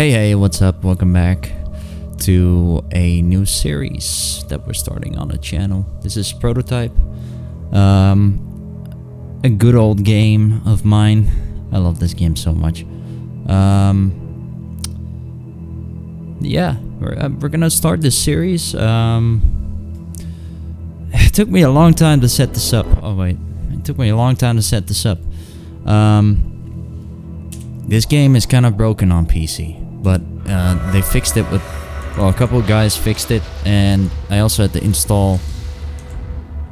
Hey, what's up? Welcome back to a new series that we're starting on the channel. This is Prototype, a good old game of mine. I love this game so much. Yeah, we're gonna start this series. It took me a long time to set this up. Oh wait, it took me a long time to set this up. This game is kind of broken on PC, but they fixed it with, well, a couple of guys fixed it, and I also had to install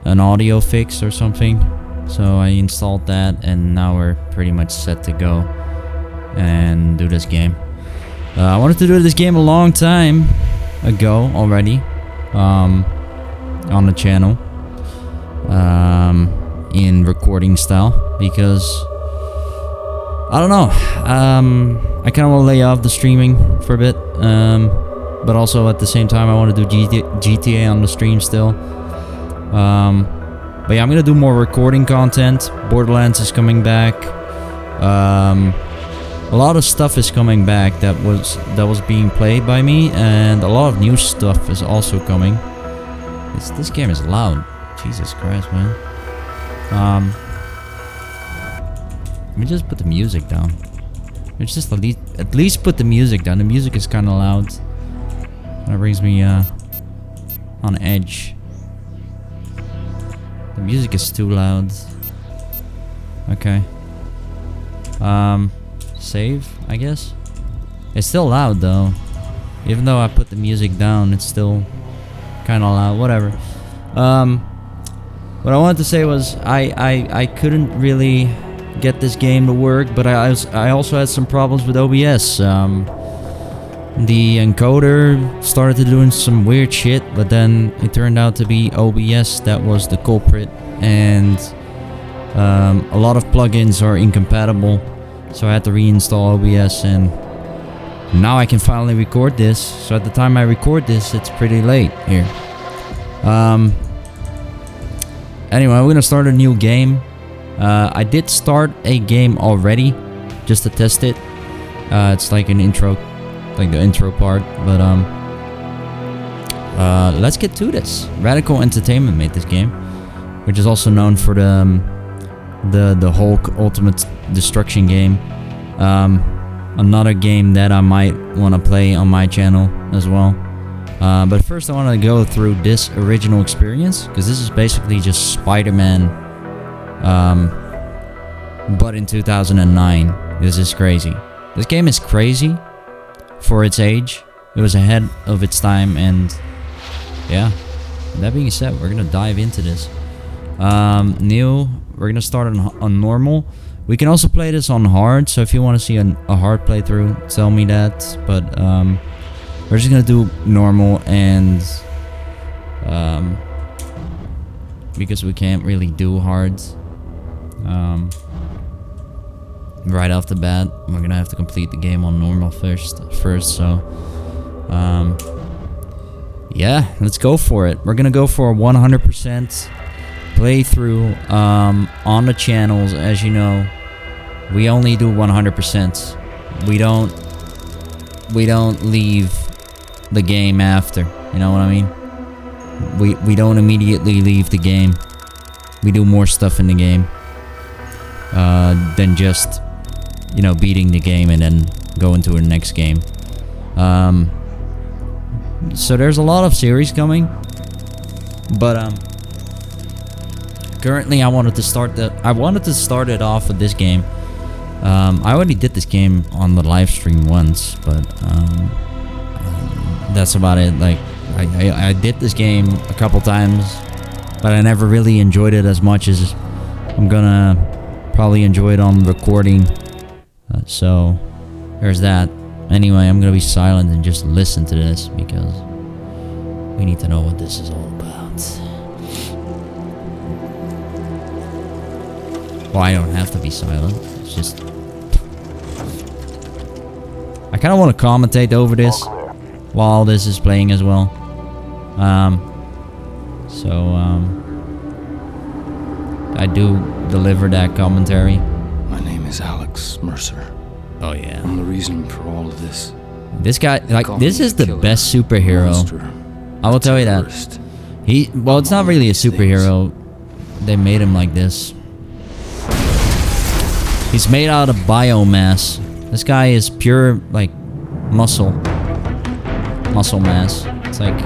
an audio fix or something. So I installed that, and now we're pretty much set to go and do this game. I wanted to do this game a long time ago already, on the channel, in recording style, because I don't know, I kind of want to lay off the streaming for a bit, but also at the same time I want to do GTA on the stream still. But yeah, I'm gonna do more recording content. Borderlands is coming back. A lot of stuff is coming back that was being played by me, and a lot of new stuff is also coming. This game is loud. Jesus Christ, man. Let me just put the music down. Let's just at least put the music down. The music is kind of loud. That brings me on edge. The music is too loud. Okay. Save, I guess. It's still loud though. Even though I put the music down, it's still kind of loud. Whatever. What I wanted to say was I couldn't really get this game to work, but I also had some problems with OBS. The encoder started doing some weird shit, but then it turned out to be OBS that was the culprit, and a lot of plugins are incompatible, so I had to reinstall OBS, and now I can finally record this. So at the time I record this, it's pretty late here. Anyway, we're gonna start a new game. I did start a game already, just to test it. It's like an intro, like the intro part. But let's get to this. Radical Entertainment made this game, which is also known for the Hulk Ultimate Destruction game. Another game that I might want to play on my channel as well. But first, I want to go through this original experience, because this is basically just Spider-Man. But in 2009, this is crazy. This game is crazy for its age. It was ahead of its time, and yeah. That being said, we're gonna dive into this. New. We're gonna start on normal. We can also play this on hard. So if you want to see a hard playthrough, tell me that. But we're just gonna do normal, and because we can't really do hards. Right off the bat, we're gonna have to complete the game on normal first. So yeah, let's go for it. We're gonna go for a 100% playthrough on the channels. As you know, we only do 100%. We don't leave the game after, you know what I mean? We don't immediately leave the game. We do more stuff in the game than just, you know, beating the game and then go into the next game. So there's a lot of series coming, but currently I wanted to start it off with this game. I already did this game on the live stream once, but that's about it. Like I did this game a couple times, but I never really enjoyed it as much as I'm gonna probably enjoy it on recording. So there's that. Anyway, I'm gonna be silent and just listen to this, because we need to know what this is all about. Well, I don't have to be silent. It's just I kind of want to commentate over this while this is playing as well. I do deliver that commentary. My name is Alex Mercer. Oh yeah. I'm the reason for all of this. This guy, like, this is the best superhero. I will tell you that. Well, it's not really a superhero. They made him like this. He's made out of biomass. This guy is pure, like, muscle mass. It's like...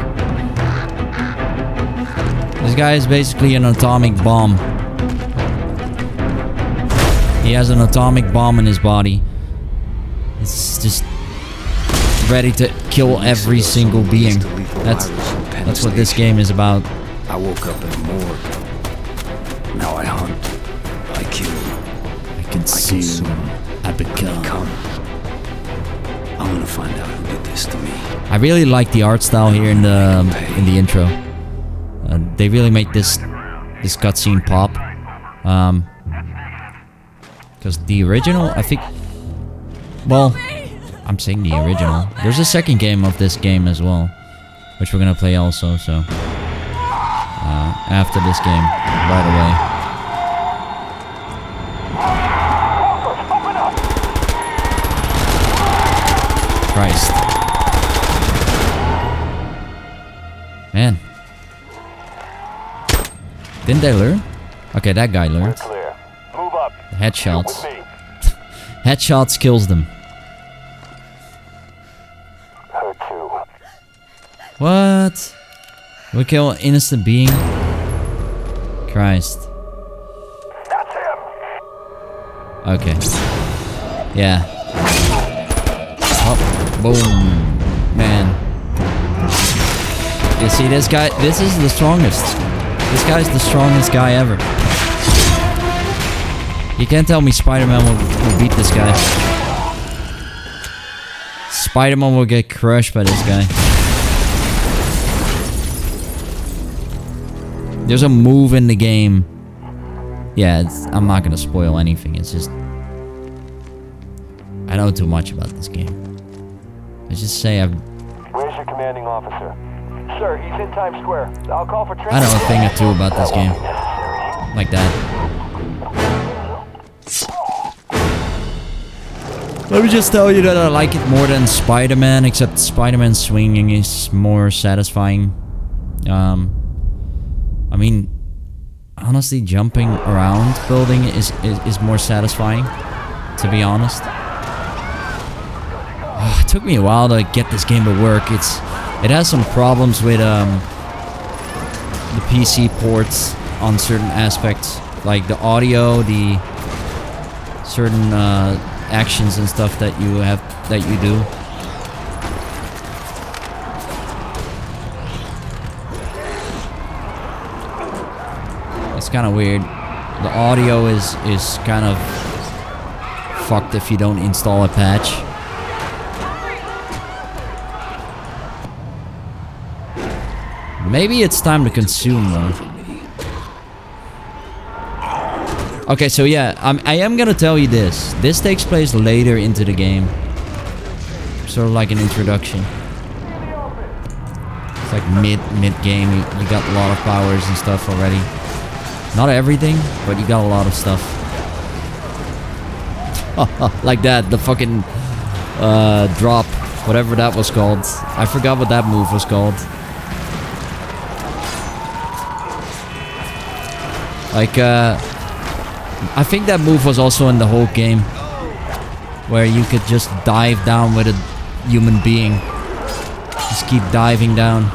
This guy is basically an atomic bomb. He has an atomic bomb in his body. It's just ready to kill every single being. That's what this game is about. I woke up in the morgue. Now I hunt. I kill. I consume. I become. I'm gonna find out who did this to me. I really like the art style here in the intro. They really make this cutscene pop. Because the original, I think... Well, I'm saying the original. There's a second game of this game as well, which we're gonna play also, so... after this game, right away. Christ. Man. Didn't they learn? Okay, that guy learned. Move up. Headshots. Headshots kills them. Her too. What? We kill an innocent being? Christ. That's him. Okay. Yeah. Oh, boom. Man. You see this guy? This is the strongest. This guy's the strongest guy ever. You can't tell me Spider-Man will beat this guy. Spider-Man will get crushed by this guy. There's a move in the game. Yeah, I'm not gonna spoil anything. It's just... I know too much about this game. Let's just say I've... Where's your commanding officer? Sir, he's in Times Square. I'll call for transport. I know a thing or two about this game. Like that. Let me just tell you that I like it more than Spider-Man, except Spider-Man swinging is more satisfying. I mean, honestly, jumping around building is more satisfying, to be honest. It took me a while to get this game to work. It has some problems with the PC ports on certain aspects, like the audio, the certain actions and stuff that you do. It's kind of weird. The audio is kind of fucked if you don't install a patch. Maybe it's time to consume though. Okay, so yeah, I am gonna tell you this. This takes place later into the game. Sort of like an introduction. It's like mid-game. You got a lot of powers and stuff already. Not everything, but you got a lot of stuff. Like that, the fucking drop. Whatever that was called. I forgot what that move was called. Like, I think that move was also in the whole game. Where you could just dive down with a human being. Just keep diving down.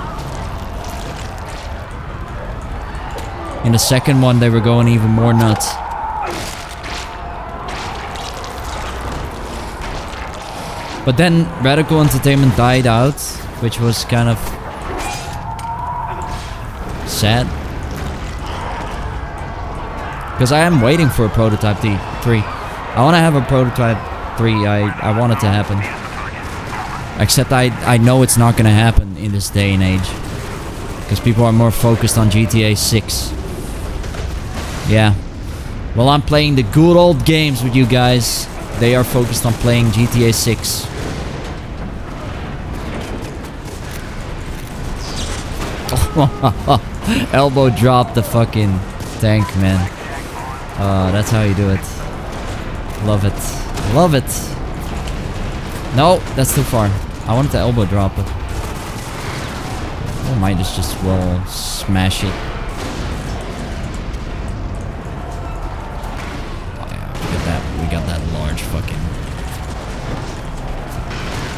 In the second one, they were going even more nuts. But then, Radical Entertainment died out. Which was kind of... sad. Because I am waiting for a Prototype 3. I want to have a Prototype 3. I want it to happen. Except I know it's not going to happen in this day and age. Because people are more focused on GTA 6. Yeah. Well, I'm playing the good old games with you guys. They are focused on playing GTA 6. Elbow drop the fucking tank, man. That's how you do it. Love it. Love it. No, that's too far. I wanted to elbow drop it. I might just well smash it. Oh yeah, look at that. We got that large fucking...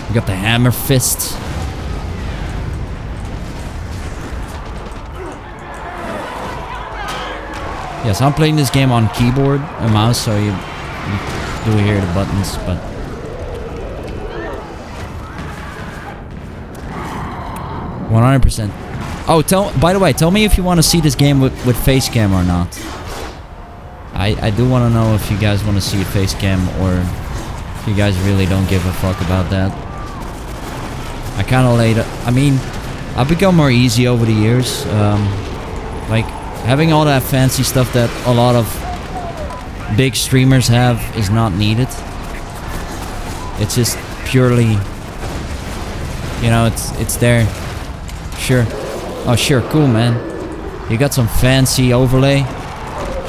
We got the hammer fist. Yes, I'm playing this game on keyboard and mouse, so you do hear the buttons, but... 100%. Oh, by the way, tell me if you want to see this game with face cam or not. I do want to know if you guys want to see a face cam or if you guys really don't give a fuck about that. I kind of laid... I mean, I've become more easy over the years. Like... Having all that fancy stuff that a lot of big streamers have is not needed. It's just purely, you know, it's there. Sure. Oh, sure, cool, man. You got some fancy overlay?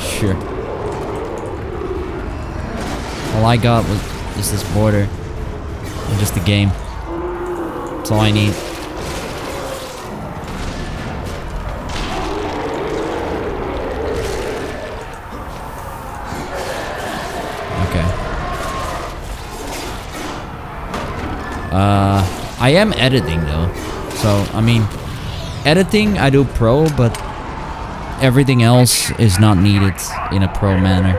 Sure. All I got was just this border and just the game. That's all I need. I am editing though, so I mean, editing I do pro, but everything else is not needed in a pro manner.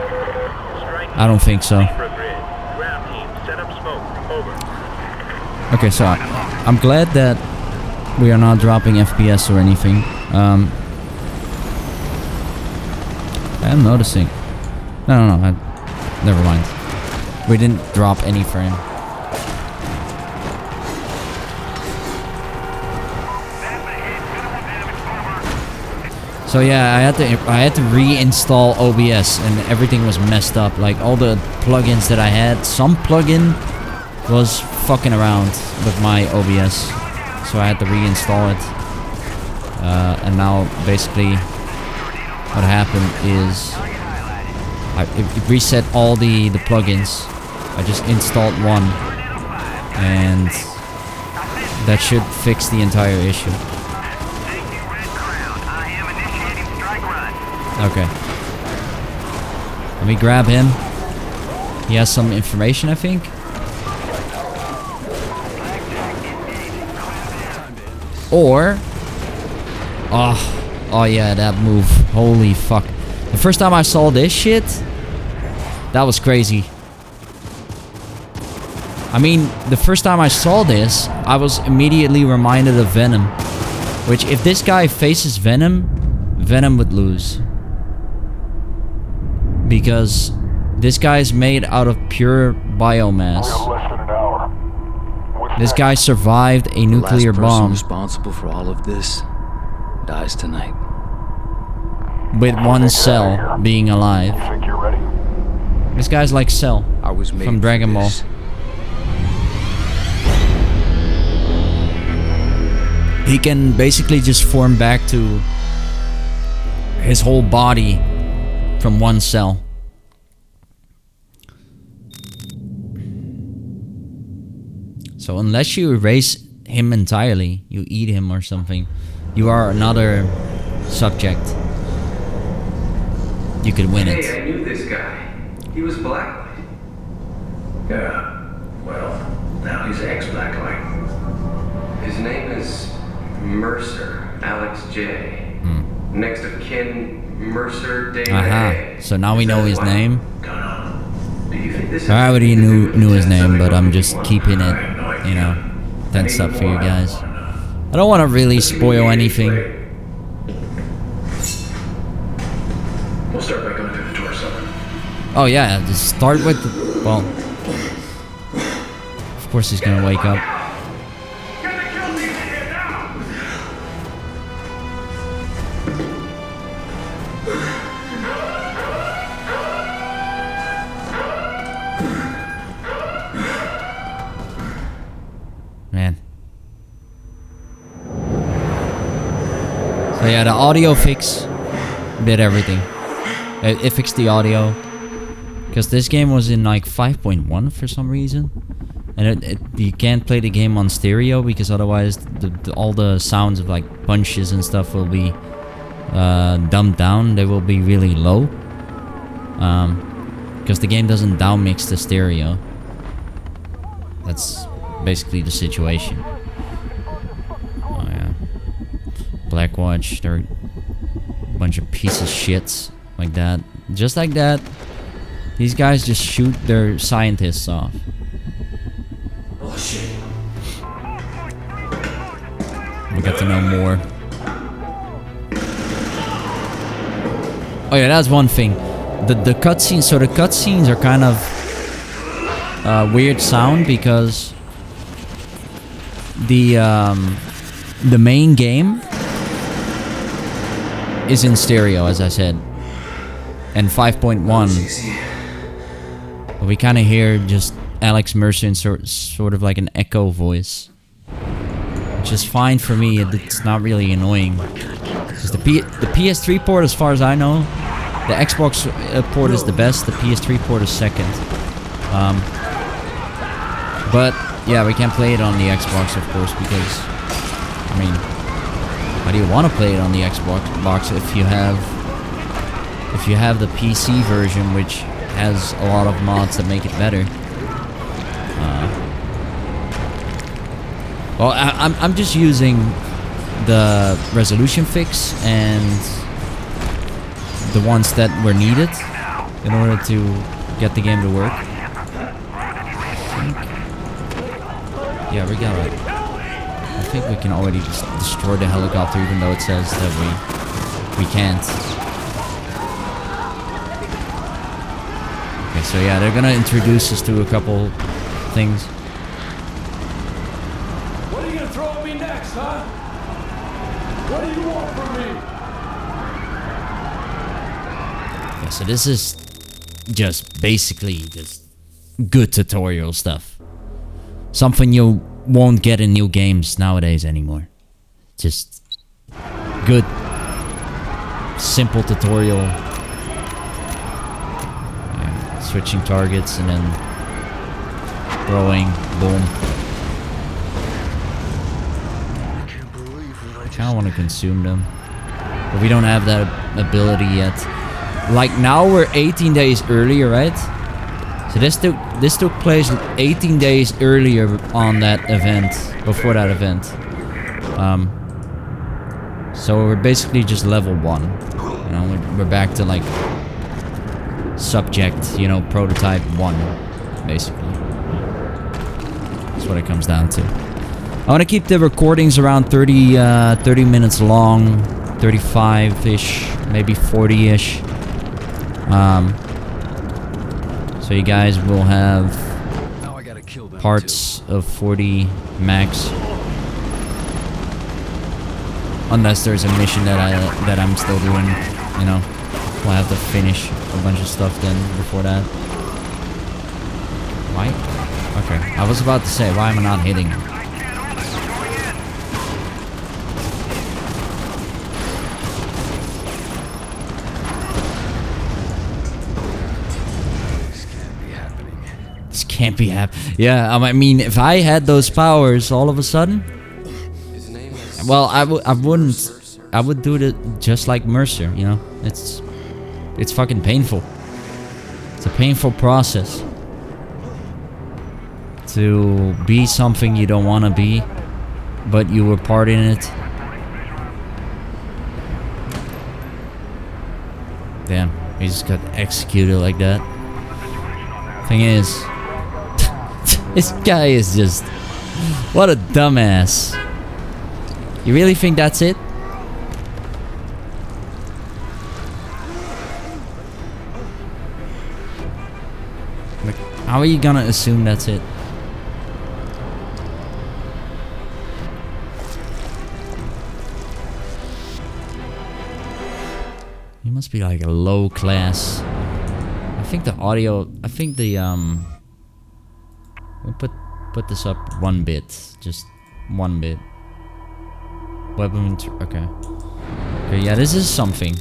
I don't think so. Okay, so I'm glad that we are not dropping FPS or anything. I am noticing. No, never mind. We didn't drop any frame. So yeah, I had to reinstall OBS and everything was messed up. Like all the plugins that I had, some plugin was fucking around with my OBS, so I had to reinstall it. And now basically what happened is it reset all the plugins. I just installed one, and that should fix the entire issue. Okay. Let me grab him. He has some information, I think. Or... Oh yeah, that move. Holy fuck. The first time I saw this shit, that was crazy. I mean, the first time I saw this, I was immediately reminded of Venom. Which, if this guy faces Venom, Venom would lose. Because this guy's made out of pure biomass. This guy survived a nuclear bomb. The last person responsible for all of this dies tonight. With one Cell being alive. Think you're ready? This guy's like Cell from Dragon Ball. He can basically just form back to his whole body from one cell. So unless you erase him entirely, you eat him or something, you are another subject. You could win it. Hey, I knew this guy. He was Blacklight. Yeah, well, now he's ex-Blacklight. His name is Mercer, Alex J. Next of kin, Mercer Day. So now we know his name. Do you think this I already knew his name, but I'm just keeping it, you know, tensed up for you guys. I don't want to really spoil anything. We'll start by going through the torso. Oh yeah, just start with the, well, of course he's gonna wake up. Man. So yeah, the audio fix did everything. It fixed the audio. Because this game was in like 5.1 for some reason. And you can't play the game on stereo because otherwise all the sounds of like punches and stuff will be dumbed down. They will be really low. Because the game doesn't down mix the stereo. That's basically the situation. Oh yeah. Blackwatch, they're a bunch of pieces of shit like that. Just like that. These guys just shoot their scientists off. Oh shit. We got to know more. Oh yeah, that's one thing. The cutscenes. So the cutscenes are kind of weird sound because the main game is in stereo, as I said, and 5.1. But we kind of hear just Alex Mercer in sort of like an echo voice, which is fine for me. It's not really annoying. Because the PS3 port, as far as I know, the Xbox port is the best. The PS3 port is second. But yeah, we can't play it on the Xbox, of course, because I mean, how do you want to play it on the Xbox if you have the PC version, which has a lot of mods that make it better? Well, I'm just using the resolution fix and the ones that were needed in order to get the game to work. Yeah, we got it. I think we can already just destroy the helicopter, even though it says that we can't. Okay, so yeah, they're gonna introduce us to a couple things. What are you gonna throw at me next, huh? What do you want from me? Yeah, so this is just basically just good tutorial stuff. Something you won't get in new games nowadays anymore. Just good, simple tutorial. Yeah, switching targets and then throwing, boom. I kind of want to consume them, but we don't have that ability yet. Like now we're 18 days earlier, right? So this took place 18 days earlier on that event, before that event. So we're basically just level 1. You know, we're back to like subject, you know, prototype 1, basically. That's what it comes down to. I want to keep the recordings around 30 minutes long, 35-ish, maybe 40-ish. So you guys will have parts of 40 max, unless there's a mission that I'm still doing. You know, we'll have to finish a bunch of stuff then before that. Why? Okay, I was about to say, why am I not hitting? Can't be happy. Yeah, I mean, if I had those powers all of a sudden, well, I wouldn't. I would do it just like Mercer. You know, it's fucking painful. It's a painful process to be something you don't want to be, but you were part in it. Damn, he just got executed like that. Thing is, this guy is just... what a dumbass. You really think that's it? Like, how are you gonna assume that's it? You must be like a low class. I think the audio... I think the we'll put this up 1 bit, just 1 bit. Weapon, okay. Okay, yeah, this is something.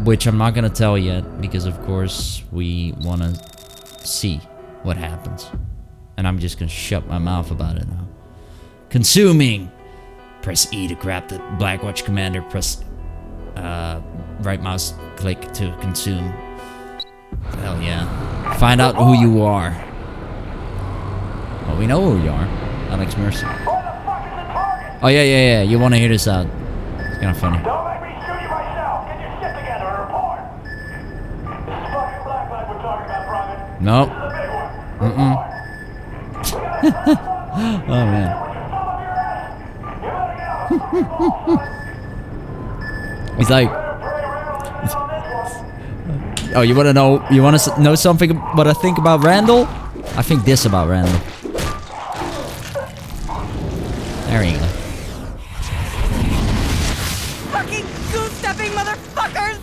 Which I'm not gonna tell yet, because of course we wanna see. what happens. And I'm just gonna shut my mouth about it now. Consuming! Press E to grab the Blackwatch commander. Press right mouse click to consume. Hell yeah. Find out who you are. Well, we know who you are. Alex Mercer. Oh yeah. You wanna hear this out. It's kinda funny. Don't make me shoot you myself. Get your shit together and report. This is fucking Blacklight we're talking about, Private. Nope. This is a big one. Report. Oh man. He's like, oh, you wanna know something what I think about Randall? I think this about Randall. There you go. Fucking goose-stepping motherfuckers!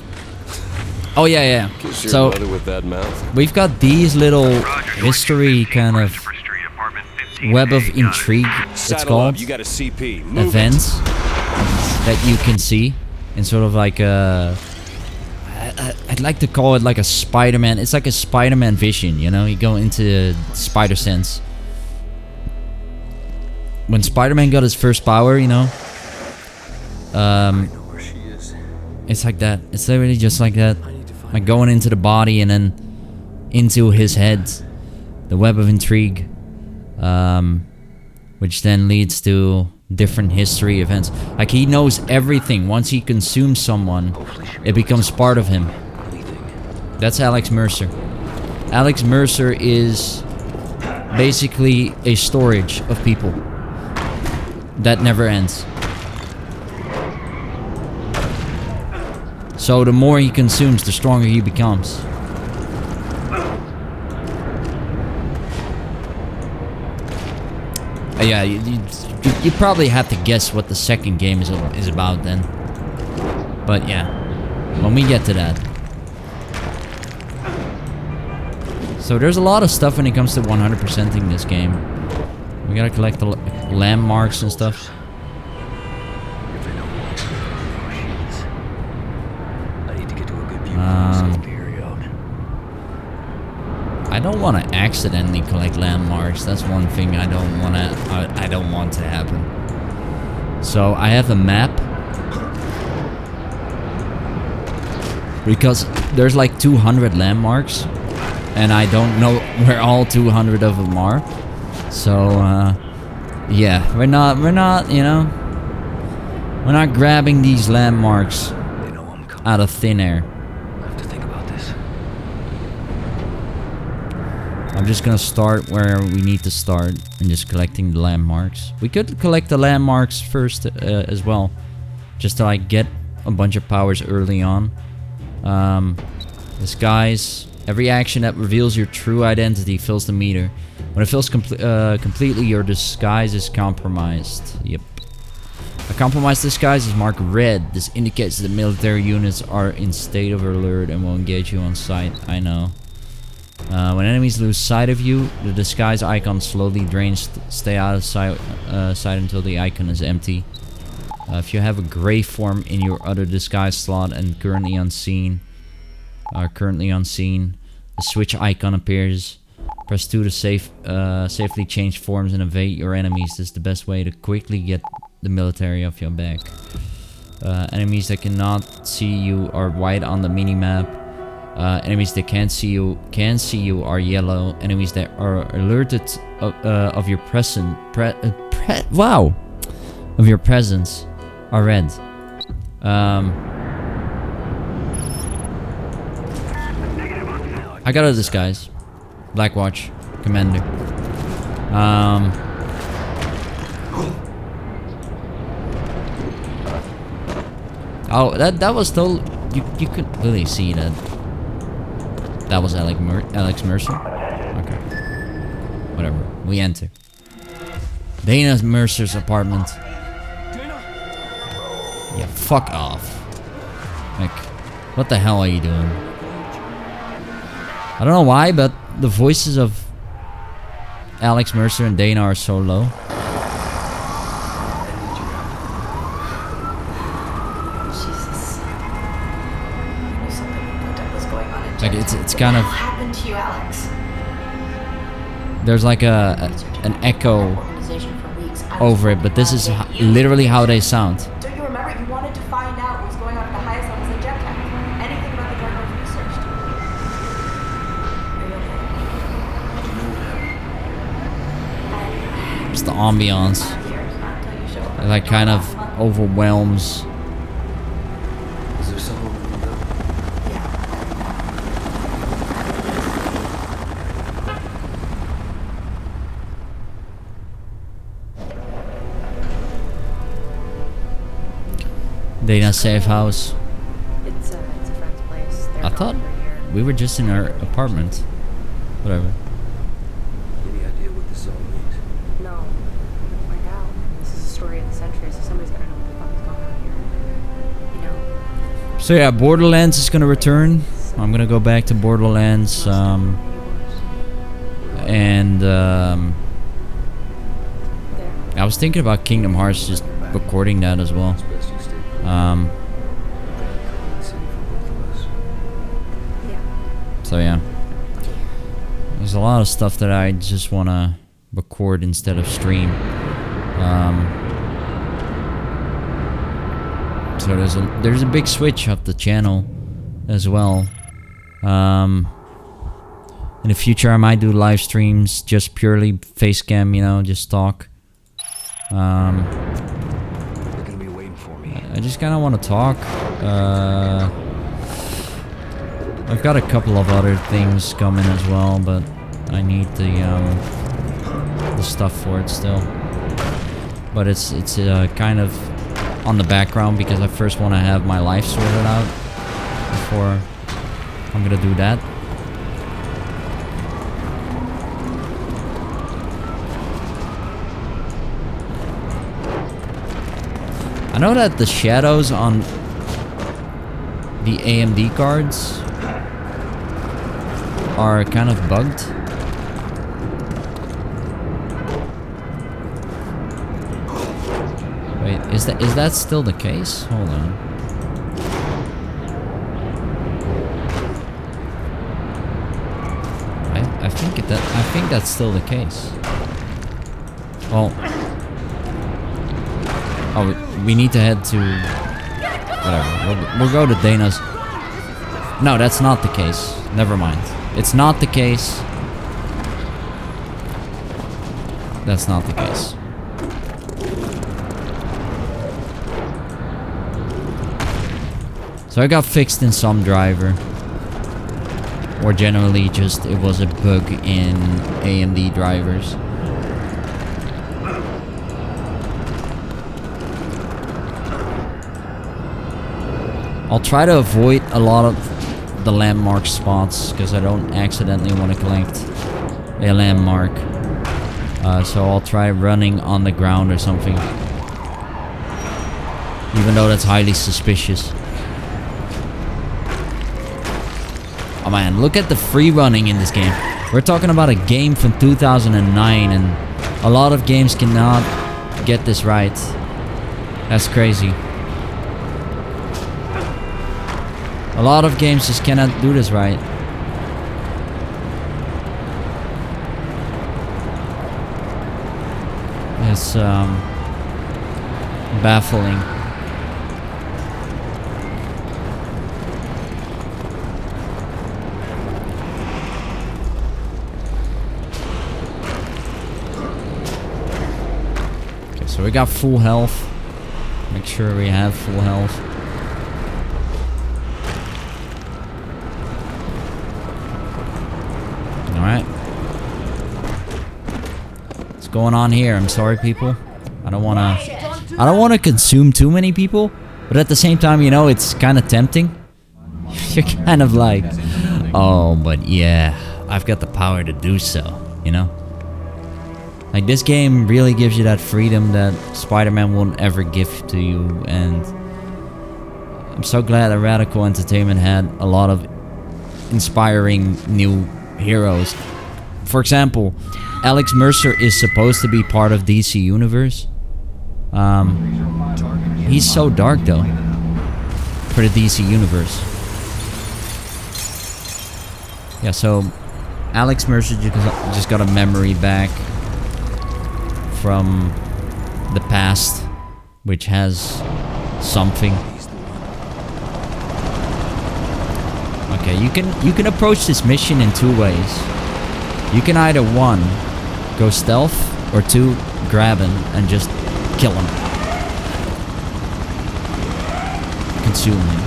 Oh yeah. So with that mouth. we've got these little history kind of web of intrigue, it's called, You got a CP. Move events that you can see in sort of like a, I'd like to call it like a Spider-Man. It's like a Spider-Man vision, you know? You go into spider sense. When Spider-Man got his first power, you know, it's like that. It's literally just like that. Like going into the body and then into his head. The web of intrigue. Which then leads to different history events. Like he knows everything. Once he consumes someone, it becomes part of him. That's Alex Mercer. Alex Mercer is basically a storage of people that never ends. So the more he consumes, the stronger he becomes. Yeah, you probably have to guess what the second game is about then. But yeah, when we get to that. So there's a lot of stuff when it comes to 100%ing this game. We gotta collect the landmarks and stuff. I don't want to accidentally collect landmarks. That's one thing I don't want to happen. So I have a map because there's like 200 landmarks, and I don't know where all 200 of them are. So yeah, we're not, you know, we're not grabbing these landmarks out of thin air. I'm just gonna start where we need to start and just collecting the landmarks. We could collect the landmarks first as well, just to like get a bunch of powers early on. Disguise. Every action that reveals your true identity fills the meter. When it fills completely, your disguise is compromised. Yep. A compromised disguise is marked red. This indicates that military units are in state of alert and will engage you on sight. I know. When enemies lose sight of you, the disguise icon slowly drains. Stay out of sight until the icon is empty. If you have a gray form in your other disguise slot and currently unseen, the switch icon appears. Press 2 to safely change forms and evade your enemies. This is the best way to quickly get the military off your back. Enemies that cannot see you are white on the mini-map. Enemies that can see you are yellow. Enemies that are alerted of your presence are red. I got a disguise. Blackwatch commander. Oh, that was still, you could really see that. That was Alex Mercer? Okay. Whatever. We enter. Dana Mercer's apartment. Yeah, fuck off. Like, what the hell are you doing? I don't know why, but the voices of Alex Mercer and Dana are so low. Jesus. I knew something important was going on in Like, it's kind of... What happened to you, Alex? there's like an echo over it, but this is literally how they sound. Don't you remember? You wanted to find out what was going on at the highest levels of jet tech. Anything about the drug was researched. Are you okay? It's the ambiance. It like kind of overwhelms. Is there someone in the window? Dana safe house. It's a friend's place. They're I thought over here. we were just in our apartment. Whatever. Any idea what this all means? No. Find out. This is a story of the century, so somebody's gotta know what the fuck is going on here. You know. So yeah, Borderlands is gonna return. I'm gonna go back to Borderlands. And I was thinking about Kingdom Hearts, just recording that as well. It's best you stay clear. Um, Clean city for both of us. Yeah. so yeah. There's a lot of stuff that I just wanna record instead of stream. So there's a big switch of the channel as well. In the future I might do live streams, just purely face cam, you know, just talk. They're gonna be waiting for me. I just kind of want to talk. I've got a couple of other things coming as well, but I need the stuff for it still. But it's kind of on the background because I first want to have my life sorted out before I'm gonna do that. I know that the shadows on the AMD cards are kind of bugged. Wait, is that still the case? Hold on. I think that's still the case. Well, oh, we need to head to whatever. We'll go to Dana's. No, that's not the case. Never mind. It's not the case. That's not the case. So I got fixed in some driver. Or generally just it was a bug in AMD drivers. I'll try to avoid a lot of the landmark spots because I don't accidentally want to collect a landmark. So I'll try running on the ground or something. Even though that's highly suspicious. Oh man, look at the free running in this game. We're talking about a game from 2009 and a lot of games cannot get this right. That's crazy. A lot of games just cannot do this right. It's baffling. Okay, so we got full health. Make sure we have full health. Alright. What's going on here? I'm sorry, people. I don't wanna consume too many people, but at the same time, you know, it's kind of tempting. You're kind of like, oh, but yeah, I've got the power to do so, you know? Like, this game really gives you that freedom that Spider-Man won't ever give to you, and I'm so glad that Radical Entertainment had a lot of inspiring new heroes. For example, Alex Mercer is supposed to be part of DC Universe. He's so dark though for the DC Universe. Yeah, so Alex Mercer just got a memory back from the past, which has something. Okay, you can approach this mission in two ways. You can either 1, go stealth, or 2, grab him and just kill him. Consume him.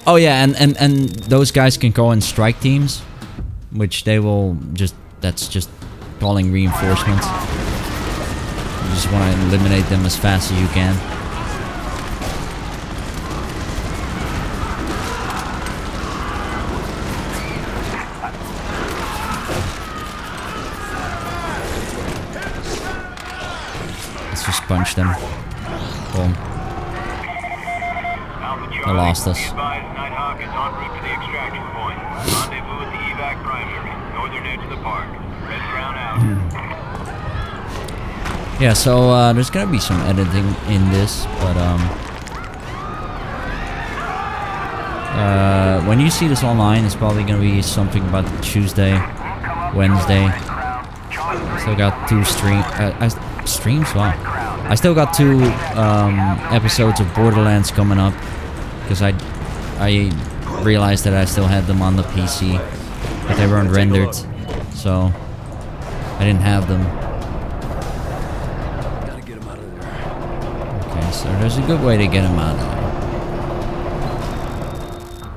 Oh yeah, and those guys can go in strike teams, which they will just, that's just calling reinforcements. You just want to eliminate them as fast as you can. Let's just punch them. Boom. They lost us. Nighthawk is en route to the extraction point. Rendezvous at the evac primary, northern edge of the park. Red Crown out. Yeah, so there's gonna be some editing in this, but when you see this online, it's probably gonna be something about Tuesday, Wednesday. Still got 2 streams. Wow. I still got 2 episodes of Borderlands coming up, because I realized that I still had them on the PC, but they weren't rendered, so I didn't have them. Okay, so there's a good way to get them out of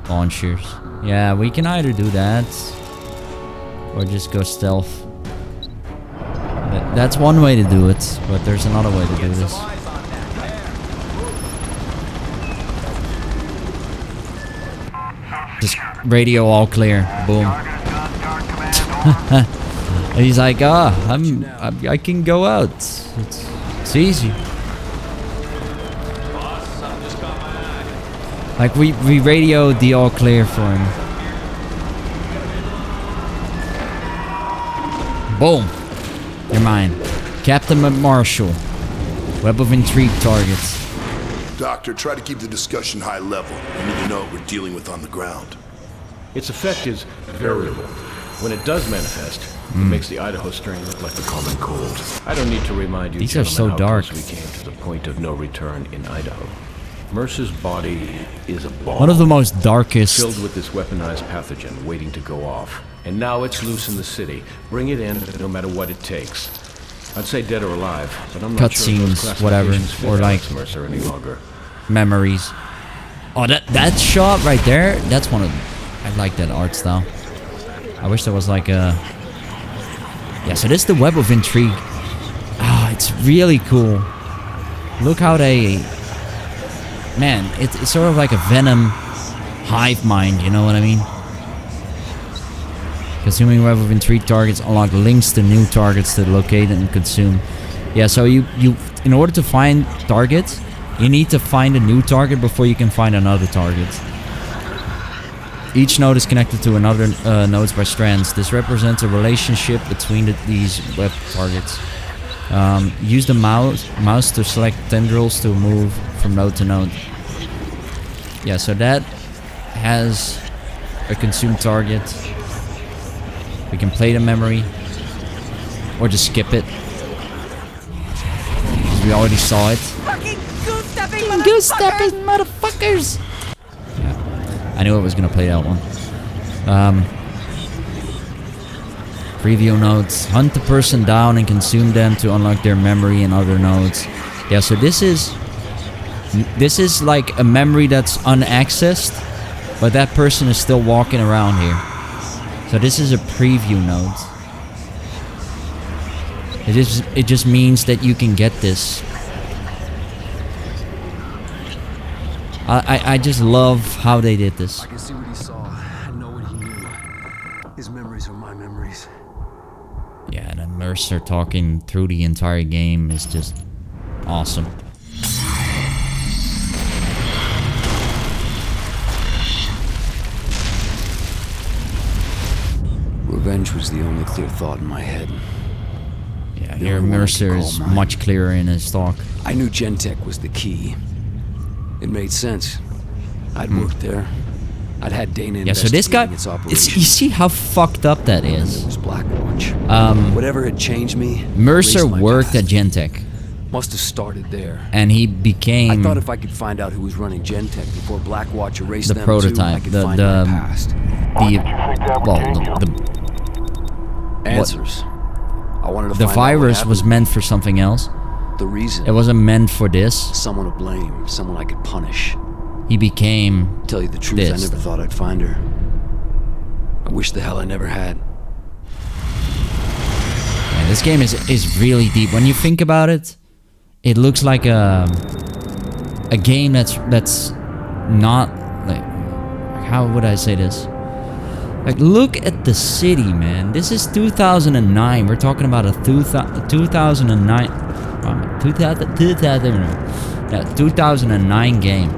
there. Launchers. Yeah, we can either do that, or just go stealth. That's one way to do it, but there's another way to do this. Just radio all clear. Boom. And he's like, I can go out. It's easy. Like we radioed the all clear for him. Boom. You're mine. Captain Marshall. Web of intrigue targets. Doctor, try to keep the discussion high level. You need to know what we're dealing with on the ground. Its effect is variable. When it does manifest, it makes the Idaho strain look like the common cold. I don't need to remind you, These are so how dark. close we came to the point of no return in Idaho. Mercer's body is a bomb. One of the most darkest. Filled with this weaponized pathogen waiting to go off. And now it's loose in the city. Bring it in, no matter what it takes. I'd say dead or alive, but I'm not sure those Cutscenes, whatever, classifications fit or like Alex Mercer any longer. memories. Oh, that shot right there. That's one of. I like that art style. I wish there was like a. Yeah, so this is the web of intrigue. Ah, it's really cool. Look how they. Man, it's sort of like a Venom hive mind. You know what I mean? Consuming web of intrigue targets unlock links to new targets to locate and consume. Yeah, so you in order to find targets, you need to find a new target before you can find another target. Each node is connected to another nodes by strands. This represents a relationship between these web targets. Use the mouse to select tendrils to move from node to node. Yeah, so that has a consumed target. We can play the memory, or just skip it, because we already saw it. Fucking Goose-stepping motherfuckers! Yeah, I knew I was gonna play that one. Preview nodes. Hunt the person down and consume them to unlock their memory and other nodes. Yeah, so this is like a memory that's unaccessed, but that person is still walking around here. So this is a preview node. It just means that you can get this. I just love how they did this. I can see what he saw. I know what he knew. His memories are my memories. Yeah, and then Mercer talking through the entire game is just awesome. Revenge was the only clear thought in my head. Yeah, here Mercer is much clearer in his talk. I knew Gentech was the key. It made sense. I'd worked there. I'd had Dana Yeah, so this guy, its operation. you see how fucked up that It is. was Blackwatch. Whatever had changed me. Mercer erased my worked at past. Gentech, Must have started there. and he became I thought if I could find out who was running Gentech before Blackwatch erased the them prototype, too, I could the find my past. the Answers. I wanted to the find out what virus was happened. meant for something else. The reason. It wasn't meant for this. Someone to blame. Someone I could punish. He became Tell you the truth, this. I never thought I'd find her. I wish the hell I never had. Yeah, this game is really deep. When you think about it, it looks like a game that's not like, how would I say this? Like, look at the city, man. This is 2009. We're talking about a 2009 2009 game.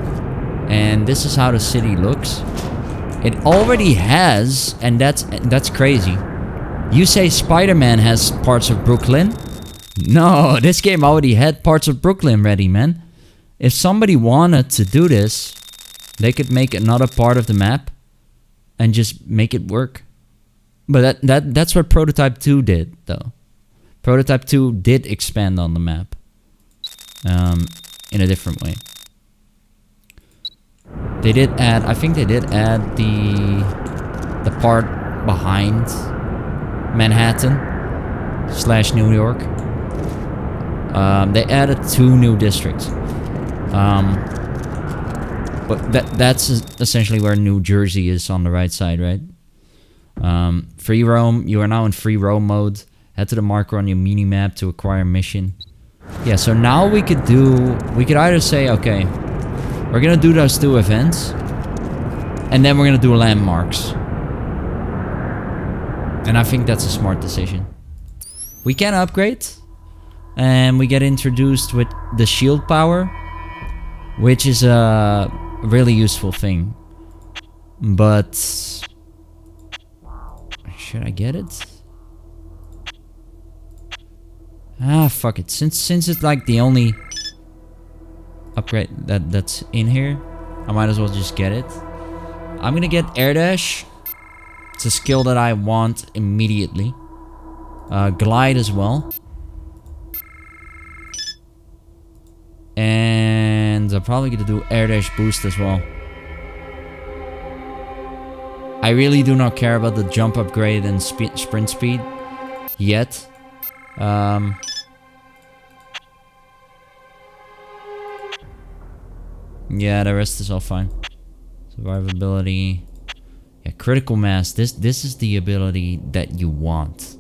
And this is how the city looks. It already has, and that's crazy. You say Spider-Man has parts of Brooklyn? No, this game already had parts of Brooklyn ready, man. If somebody wanted to do this, they could make another part of the map and just make it work. But that's what Prototype 2 did, though. Prototype 2 did expand on the map. In a different way. They did add, I think they did add the part behind Manhattan / New York. They added 2 new districts. But that's essentially where New Jersey is on the right side, right? Free roam. You are now in free roam mode. Head to the marker on your mini-map to acquire a mission. Yeah, so now we could either say, okay, we're gonna do those 2 events, and then we're gonna do landmarks. And I think that's a smart decision. We can upgrade, and we get introduced with the shield power, which is a really useful thing. But should I get it? Ah, fuck it. Since it's like the only upgrade that's in here, I might as well just get it. I'm gonna get Air Dash. It's a skill that I want immediately. Glide as well. And I'm probably gonna do Air Dash Boost as well. I really do not care about the jump upgrade and sprint speed yet. Yeah, the rest is all fine. Survivability. Yeah, critical mass. This is the ability that you want.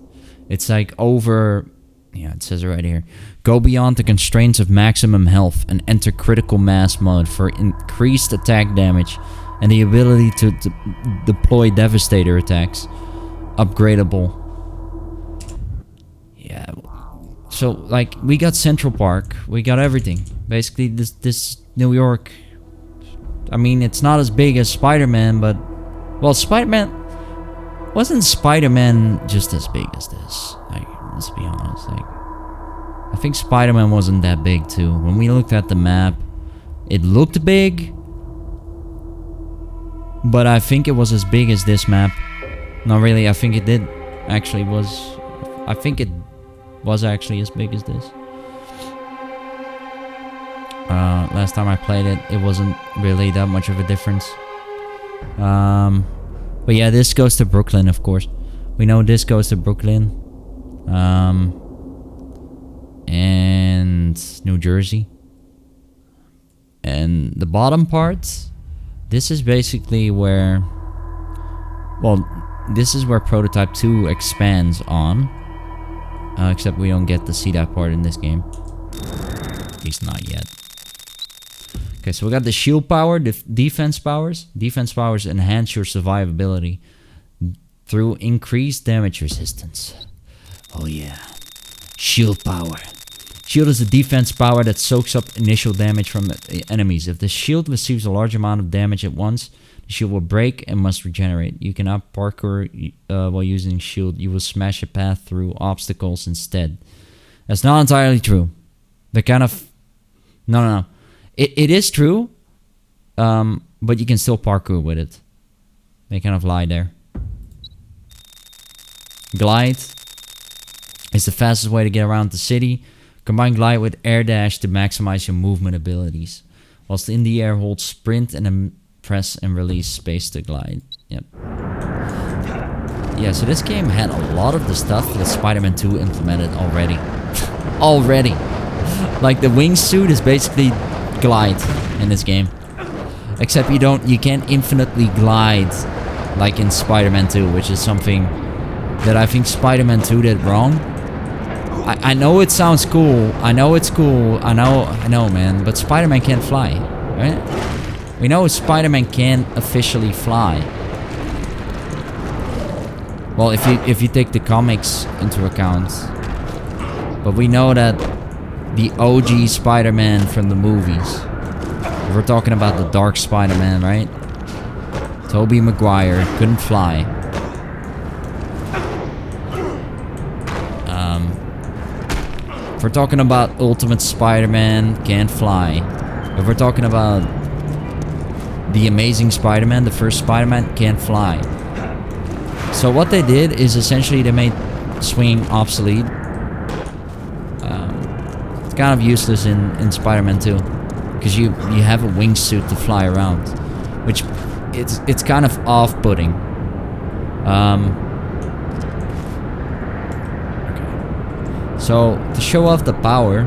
It's like over... Yeah, it says it right here. Go beyond the constraints of maximum health and enter critical mass mode for increased attack damage and the ability to deploy devastator attacks. Upgradable. Yeah. So, like, we got Central Park. We got everything. Basically, this New York... I mean, it's not as big as Spider-Man, but... Well, Spider-Man... Wasn't Spider-Man just as big as this? Like, let's be honest. Like, I think Spider-Man wasn't that big, too. When we looked at the map, it looked big. But I think it was as big as this map. Not really, I think it did... Actually was... I think it was actually as big as this. Last time I played it, it wasn't really that much of a difference. But yeah, this goes to Brooklyn, of course. We know this goes to Brooklyn. And New Jersey. And the bottom part, this is basically where... Well, this is where Prototype 2 expands on. Except we don't get to see that part in this game. At least not yet. Okay, so we got the shield power, the defense powers. Defense powers enhance your survivability through increased damage resistance. Oh yeah. Shield power. Shield is a defense power that soaks up initial damage from enemies. If the shield receives a large amount of damage at once, the shield will break and must regenerate. You cannot parkour while using shield. You will smash a path through obstacles instead. That's not entirely true. The kind of... No. It is true, but you can still parkour with it. They kind of lie there. Glide is the fastest way to get around the city. Combine glide with air dash to maximize your movement abilities. Whilst in the air, hold sprint and then press and release space to glide. Yep. Yeah, so this game had a lot of the stuff that Spider-Man 2 implemented already. Already. Like the wingsuit is basically glide in this game. Except you can't infinitely glide like in Spider-Man 2, which is something that I think Spider-Man 2 did wrong. I know it sounds cool. I know it's cool. I know, man. But Spider-Man can't fly, right? We know Spider-Man can't officially fly. Well, if you take the comics into account. But we know that the OG Spider-Man from the movies. We're talking about the Dark Spider-Man, right? Tobey Maguire couldn't fly. If we're talking about Ultimate Spider-Man, can't fly. If we're talking about the Amazing Spider-Man, the first Spider-Man, can't fly. So what they did is essentially they made swinging obsolete. It's kind of useless in Spider-Man 2. Because you have a wingsuit to fly around. Which, it's kind of off-putting. So, to show off the power,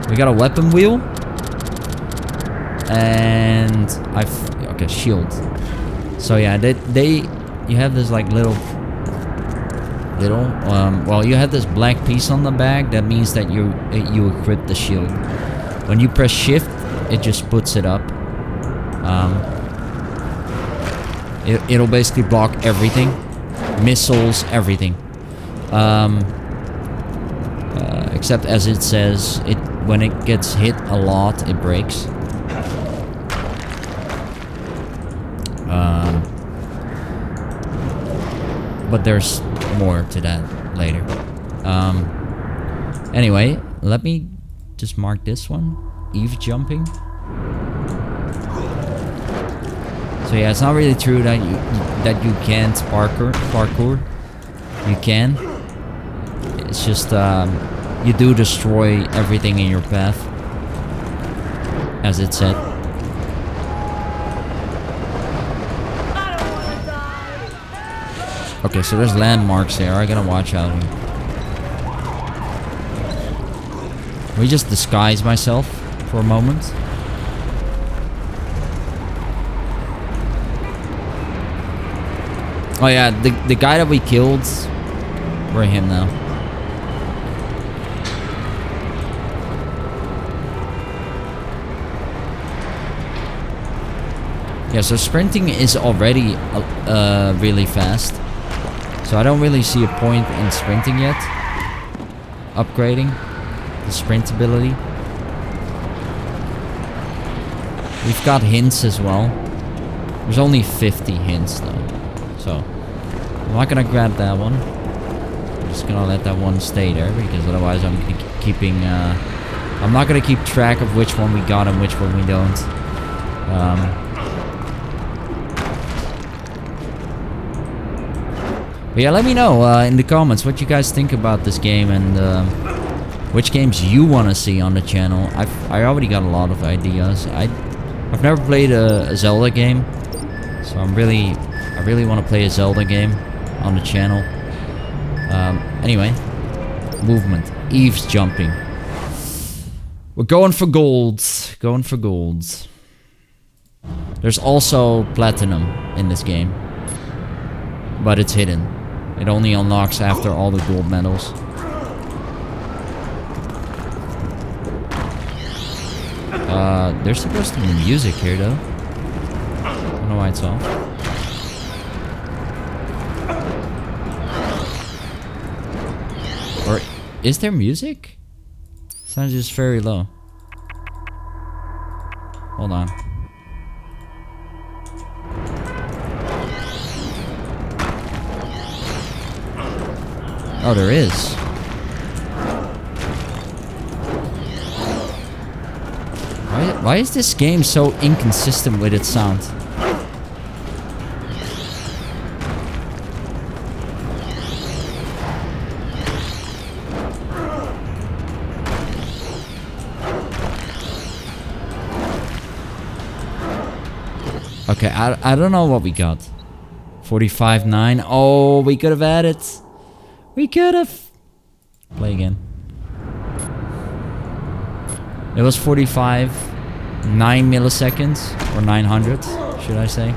we got a weapon wheel. And okay, shield. So yeah, you have this like little, well, you have this black piece on the back. That means that you equip the shield. When you press shift, it just puts it up. It'll basically block everything. Missiles, everything. Except as it says, when it gets hit a lot, it breaks. But there's more to that later. Anyway, let me just mark this one. Eve jumping. So yeah, it's not really true that you can't parkour. You can. It's just you do destroy everything in your path, as it said. Okay, so there's landmarks there. I gotta watch out here. Let me just disguise myself for a moment. Oh yeah, the guy that we killed, we're him now. Yeah, so sprinting is already really fast. So I don't really see a point in sprinting yet. Upgrading the sprint ability. We've got hints as well. There's only 50 hints though. So I'm not gonna grab that one. I'm just gonna let that one stay there because otherwise I'm keeping I'm not gonna keep track of which one we got and which one we don't. But yeah, let me know in the comments what you guys think about this game and which games you want to see on the channel. I already got a lot of ideas. I've never played a Zelda game, so I really want to play a Zelda game on the channel. Anyway, movement, Eve's jumping. We're going for golds. Going for golds. There's also platinum in this game, but it's hidden. It only unlocks after all the gold medals. There's supposed to be music here though. I don't know why it's off. Or is there music? Sounds just very low. Hold on. Oh, there is. Why is this game so inconsistent with its sound? Okay, I don't know what we got. 45.9. Oh, we could have had it. We could have. Play again. It was 45. 9 milliseconds. Or 900, should I say.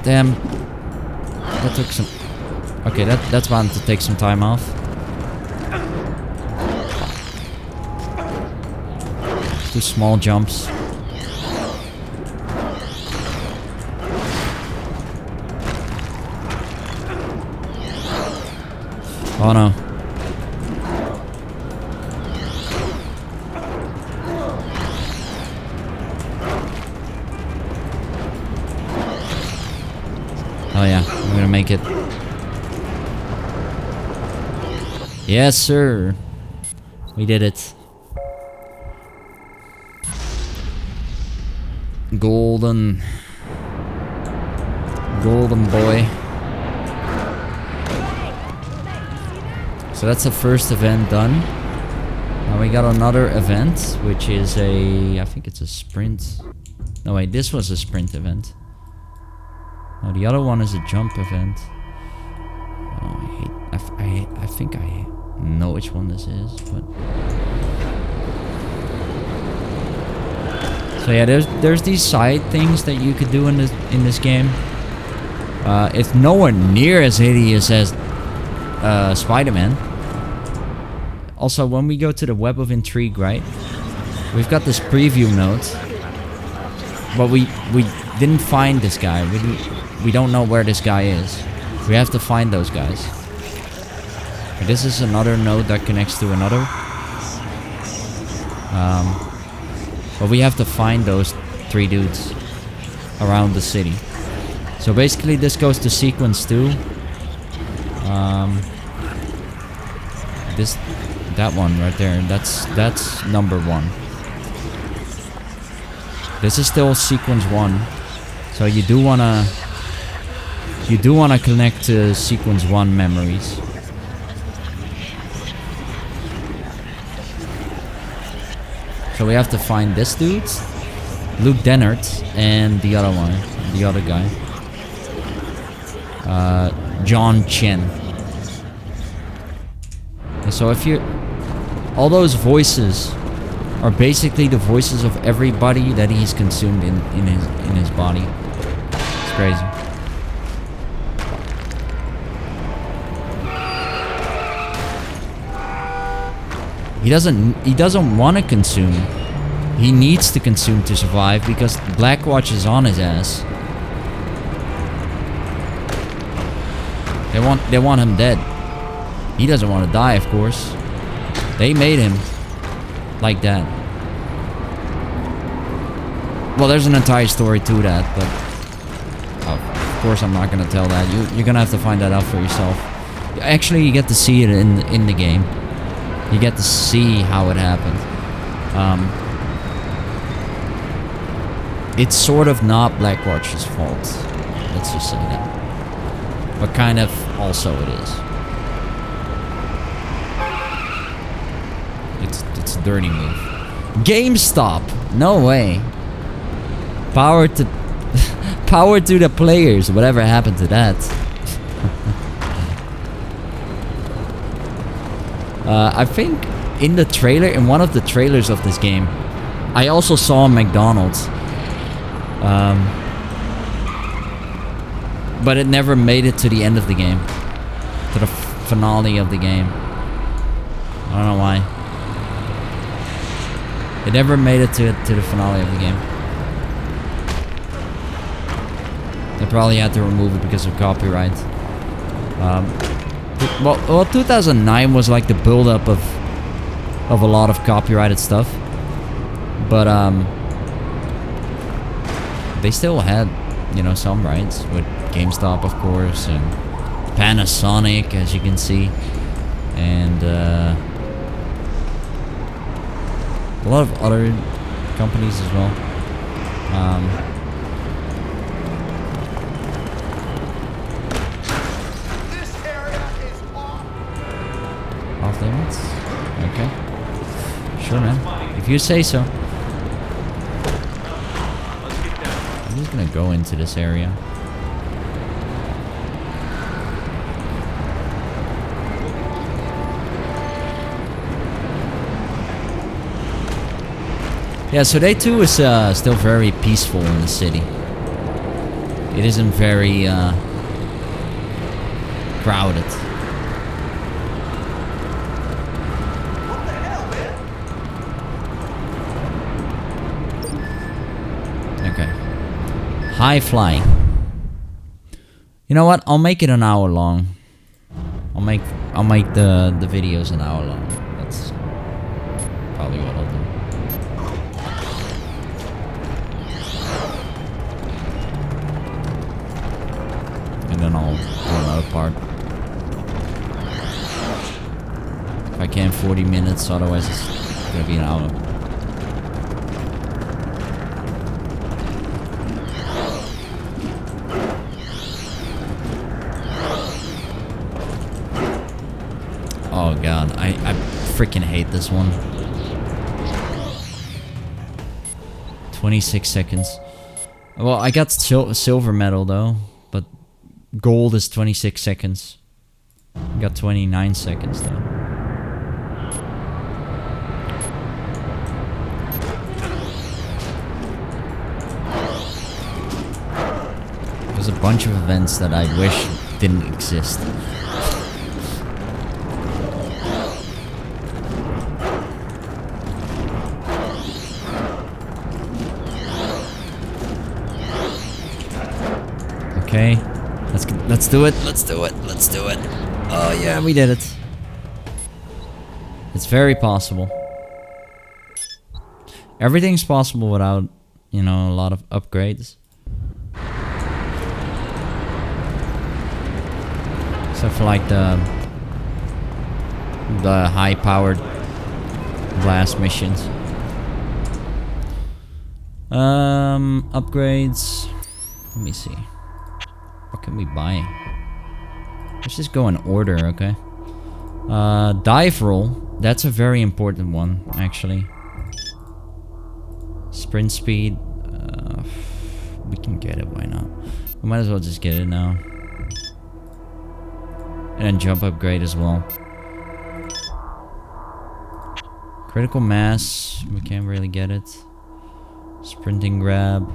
Damn. That took some... Okay, that's bound to take some time off. Two small jumps. Oh no. Oh yeah, I'm gonna make it. Yes, sir. We did it. Golden. Golden boy. So that's the first event done. Now we got another event, which is a... I think it's a sprint. No wait, this was a sprint event. No, the other one is a jump event. Oh, I think I know which one this is, but... So yeah, there's these side things that you could do in this game. It's nowhere near as hideous as Spider-Man. Also, when we go to the Web of Intrigue, right? We've got this preview note, but we didn't find this guy. We don't know where this guy is. We have to find those guys. Okay, this is another node that connects to another. But we have to find those 3 dudes around the city. So basically, this goes to sequence 2. That one right there, that's number 1. This is still sequence 1. So you do wanna connect to sequence 1 memories. So we have to find this dude, Luke Dennert, and the other one, the other guy, John Chen. And so if you... All those voices are basically the voices of everybody that he's consumed in his body. It's crazy. He doesn't want to consume. He needs to consume to survive because Blackwatch is on his ass. They want him dead. He doesn't want to die, of course. They made him like that. Well, there's an entire story to that, but of course I'm not gonna tell that. You're gonna have to find that out for yourself. Actually, you get to see it in the game. You get to see how it happened. It's sort of not Blackwatch's fault. Let's just say that. But kind of also it is. It's a dirty move. GameStop! No way. Power to the players. Whatever happened to that? I think in the trailer, in one of the trailers of this game, I also saw McDonald's. But it never made it to the end of the game. To the finale of the game. I don't know why. It never made it to the finale of the game. They probably had to remove it because of copyright. Well, 2009 was like the build-up of a lot of copyrighted stuff. But they still had, you know, some rights with GameStop, of course, and Panasonic, as you can see, and A lot of other companies as well. Off limits? Okay. Sure, man. If you say so. I'm just gonna go into this area. Yeah, so day 2 is still very peaceful in the city. It isn't very crowded. Okay. High flying. You know what? I'll make it an hour long. I'll make the videos an hour long. That's probably what I'll do. And then I'll do another part. If I can, 40 minutes, otherwise it's gonna be an hour. Oh god, I freaking hate this one. 26 seconds. Well, I got silver medal though, but gold is 26 seconds. I got 29 seconds though. There's a bunch of events that I wish didn't exist. Okay, let's do it. Let's do it. Let's do it. Oh yeah, we did it. It's very possible. Everything's possible without, you know, a lot of upgrades. Except for like the high-powered blast missions. Upgrades. Let me see. What can we buy? Let's just go in order, okay? Dive roll. That's a very important one, actually. Sprint speed. We can get it, why not? We might as well just get it now. And then jump upgrade as well. Critical mass. We can't really get it. Sprinting grab.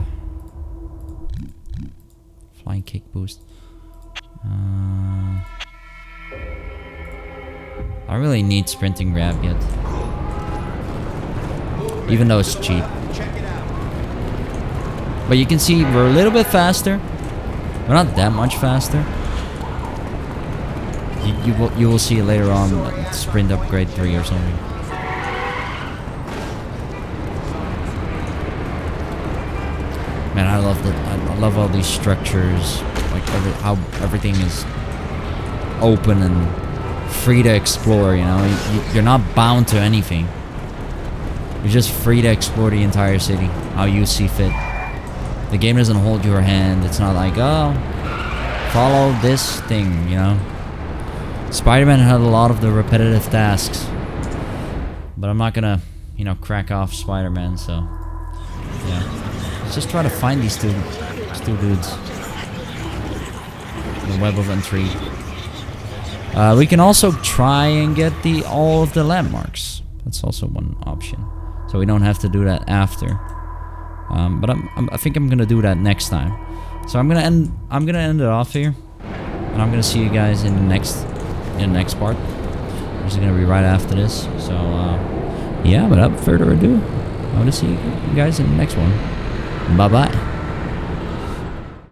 Flying kick boost. I don't really need sprinting grab yet. Even though it's cheap. But you can see we're a little bit faster. We're not that much faster. You will see it later on, like sprint upgrade 3 or something. Man, I love all these structures, like how everything is open and free to explore. You know, you're not bound to anything. You're just free to explore the entire city how you see fit. The game doesn't hold your hand. It's not like, oh, follow this thing. You know, Spider-Man had a lot of the repetitive tasks, but I'm not gonna, you know, crack off Spider-Man. So yeah. Let's just try to find these two dudes. The web of intrigue. We can also try and get all of the landmarks. That's also one option. So we don't have to do that after. But I think I'm gonna do that next time. So I'm gonna end it off here, and I'm gonna see you guys in the next part. This is gonna be right after this. So yeah, without further ado, I'm gonna see you guys in the next one. Bye bye.